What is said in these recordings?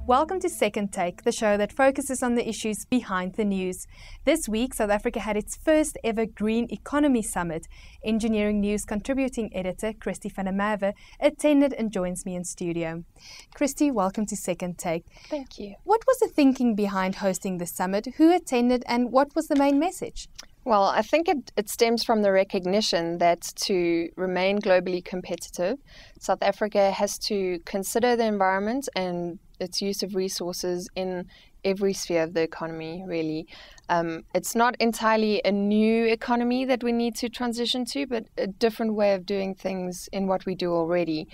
Welcome to Second Take, the show that focuses on the issues behind the news. This week, South Africa had its first ever Green Economy Summit. Engineering News contributing editor Christy van der Merwe attended and joins me in studio. Christy, welcome to Second Take. Thank you. What was the thinking behind hosting the summit? Who attended and what was the main message? Well, I think it stems from the recognition that to remain globally competitive, South Africa has to consider the environment and its use of resources in every sphere of the economy, really. It's not entirely a new economy that we need to transition to, but a different way of doing things in what we do already.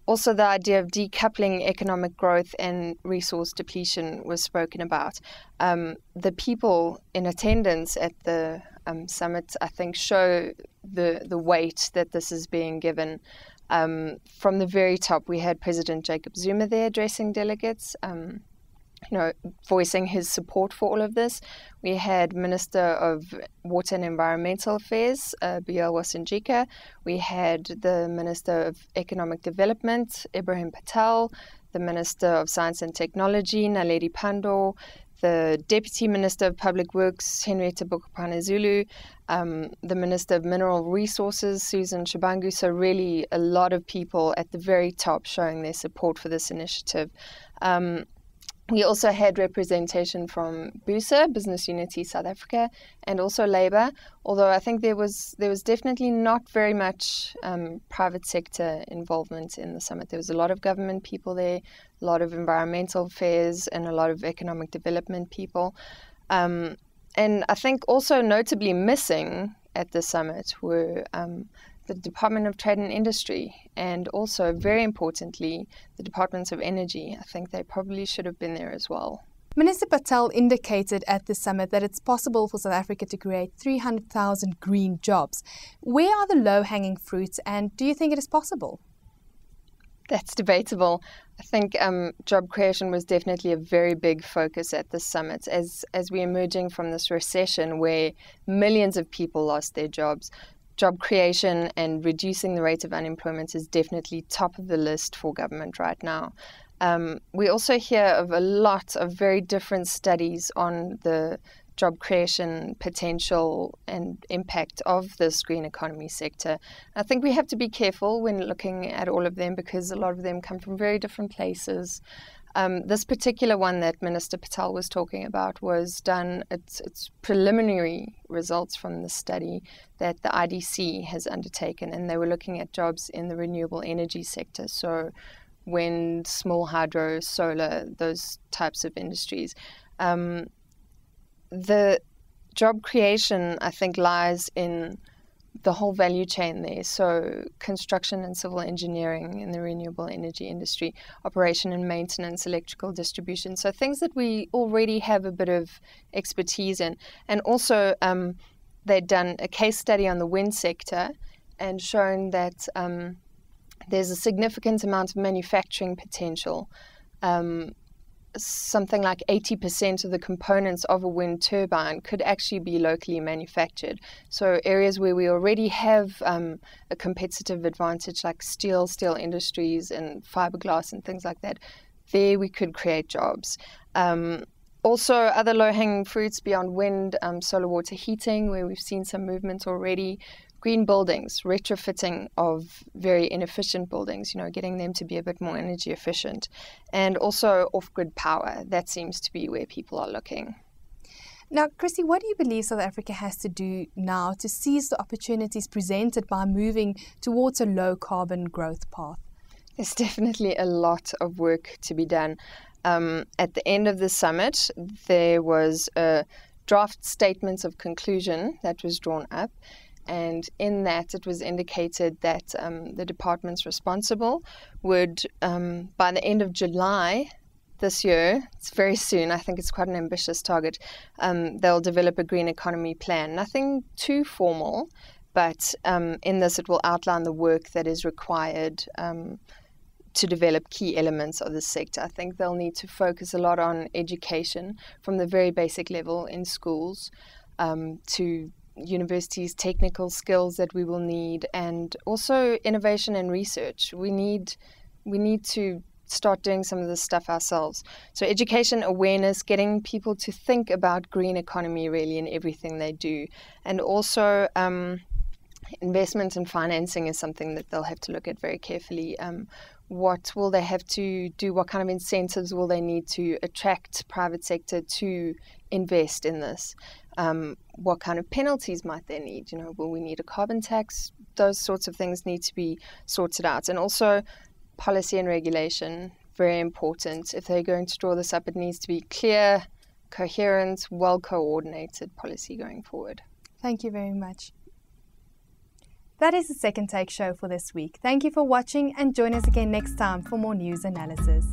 Also, the idea of decoupling economic growth and resource depletion was spoken about. The people in attendance at the summit, I think, show the weight that this is being given. From the very top, we had President Jacob Zuma there addressing delegates, voicing his support for all of this. We had Minister of Water and Environmental Affairs, Biel Wasinjika. We had the Minister of Economic Development, Ibrahim Patel, the Minister of Science and Technology, Naledi Pandor, the Deputy Minister of Public Works, Henrietta Bokopane-Zulu, the Minister of Mineral Resources, Susan Shabangu. So really a lot of people at the very top showing their support for this initiative. We also had representation from BUSA, Business Unity South Africa, and also Labour, although I think there was definitely not very much private sector involvement in the summit. There was a lot of government people there, a lot of environmental affairs, and a lot of economic development people. And I think also notably missing at the summit were the Department of Trade and Industry, and also, very importantly, the Departments of Energy. I think they probably should have been there as well. Minister Patel indicated at the summit that it's possible for South Africa to create 300,000 green jobs. Where are the low-hanging fruits, and do you think it is possible? That's debatable. I think job creation was definitely a very big focus at the summit. As we're emerging from this recession where millions of people lost their jobs, job creation and reducing the rate of unemployment is definitely top of the list for government right now. We also hear of a lot of very different studies on the job creation potential and impact of this green economy sector. I think we have to be careful when looking at all of them because a lot of them come from very different places. This particular one that Minister Patel was talking about was done, it's preliminary results from the study that the IDC has undertaken, and they were looking at jobs in the renewable energy sector, so wind, small hydro, solar, those types of industries. The job creation, I think, lies in the whole value chain there. So construction and civil engineering in the renewable energy industry, operation and maintenance, electrical distribution. So things that we already have a bit of expertise in. And also they'd done a case study on the wind sector and shown that there's a significant amount of manufacturing potential. Something like 80% of the components of a wind turbine could actually be locally manufactured. So areas where we already have a competitive advantage like steel industries and fiberglass and things like that, there we could create jobs. Also, other low-hanging fruits beyond wind, solar water heating, where we've seen some movement already. Green buildings, retrofitting of very inefficient buildings, getting them to be a bit more energy efficient. And also off-grid power. That seems to be where people are looking. Now, Christy, what do you believe South Africa has to do now to seize the opportunities presented by moving towards a low-carbon growth path? There's definitely a lot of work to be done. At the end of the summit, there was a draft statement of conclusion that was drawn up. And in that, it was indicated that the departments responsible would, by the end of July this year, it's very soon, I think it's quite an ambitious target, they'll develop a green economy plan. Nothing too formal, but in this it will outline the work that is required to develop key elements of the sector. I think they'll need to focus a lot on education from the very basic level in schools to universities' technical skills that we will need, and also innovation and research. We need to start doing some of this stuff ourselves. So education, awareness, getting people to think about green economy really in everything they do. And also investment and financing is something that they'll have to look at very carefully. What will they have to do? What kind of incentives will they need to attract private sector to invest in this? What kind of penalties might they need? Will we need a carbon tax? Those sorts of things need to be sorted out. And also policy and regulation, very important. If they're going to draw this up, it needs to be clear, coherent, well-coordinated policy going forward. Thank you very much. That is the Second Take show for this week. Thank you for watching, and join us again next time for more news analysis.